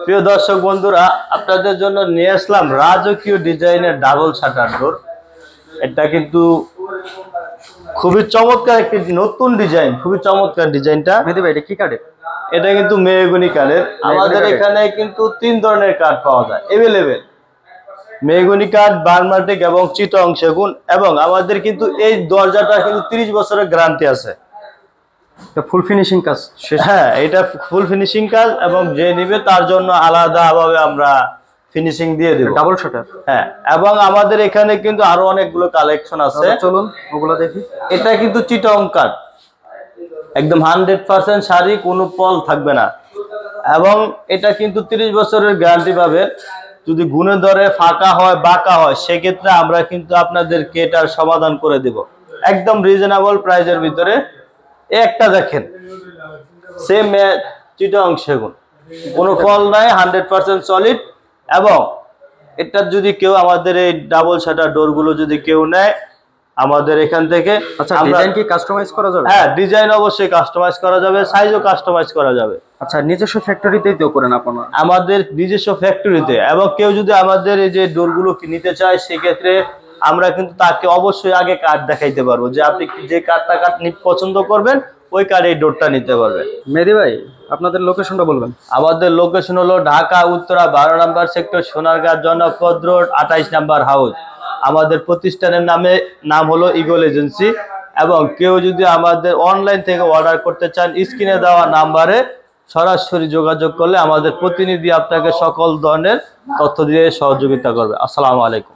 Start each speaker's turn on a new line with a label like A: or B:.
A: প্রিয় দর্শক বন্ধুরা, আপনাদের জন্য নিয়ে আসলাম রাজকীয় ডিজাইনের ডাবল শাটার ডোর। এটা কিন্তু খুবই চমৎকার একটি নতুন ডিজাইন, খুবই চমৎকার ডিজাইনটা।
B: মেহেদী ভাই, এটা কি কাঠের?
A: এটা কিন্তু মেহগনি কাঠের। আমাদের এখানে কিন্তু 3 ধরনের কাঠ পাওয়া যায় এভেলেবেল। মেহগনি কাঠ, বার্মাটিক এবং চিটং সেগুন। এবং আমাদের কিন্তু এই দরজাটা কিন্তু 30 বছরের গ্যারান্টি আছে।
B: এটা ফুল ফিনিশিং কাজ শেষ?
A: হ্যাঁ, এটা ফুল ফিনিশিং কাজ এবং যে নিবে তার জন্য আলাদাভাবে আমরা ফিনিশিং দিয়ে দেব।
B: Double shutter.
A: হ্যাঁ, এবং আমাদের এখানে কিন্তু আরো অনেকগুলো কালেকশন আছে,
B: চলুন ওগুলো দেখি।
A: এটা কিন্তু চিটং কাঠ, একদম 100% শাড়ি, কোনো পল থাকবে না। এবং এটা কিন্তু 30 বছরের গ্যারান্টি পাবে। যদি গুণে ধরে ফাঁকা হয়, বাঁকা হয়, সেক্ষেত্রে আমরা কিন্তু আপনাদেরকে এটার সমাধান করে দেব একদম রিজনেবল প্রাইসের ভিতরে। একটা দেখেন, সেম চিটং সেগুন, কোনো ফল নাই, 100% সলিড। এবং এটা যদি কেউ আমাদের এই ডাবল শাটার ডোর গুলো যদি কেউ নেয় আমাদের এখান থেকে,
B: আচ্ছা, ডিজাইন কি কাস্টমাইজ করা যাবে?
A: হ্যাঁ, ডিজাইন অবশ্যই কাস্টমাইজ করা যাবে, সাইজও কাস্টমাইজ করা যাবে।
B: আচ্ছা, নিজস্ব ফ্যাক্টরিতেই তো করেন আপনারা?
A: আমাদের নিজস্ব ফ্যাক্টরিতে। এবং কেউ যদি আমাদের এই যে ডোরগুলো নিতে চায়, সেক্ষেত্রে আমরা কিন্তু তাকে অবশ্যই আগে কার্ড দেখাইতে পারবো, যে আপনি যে কার্ডটা পছন্দ করবেন ওই কার্ডে এই ডোরটা নিতে পারবেন।
B: মেহেদী ভাই, আপনাদের লোকেশনটা বলবেন।
A: আমাদের লোকেশন হলো ঢাকা উত্তরা 12 নম্বর সেক্টর, সোনারগাঁ জনপদ রোড, 28 নম্বর হাউস। আমাদের প্রতিষ্ঠানের নাম হলো ইগল এজেন্সি। এবং কেউ যদি আমাদের অনলাইন থেকে অর্ডার করতে চান, স্ক্রিনে দেওয়া নাম্বারে সরাসরি যোগাযোগ করলে আমাদের প্রতিনিধি আপনাকে সকল ধরনের তথ্য দিয়ে সহযোগিতা করবে। আসসালামু আলাইকুম।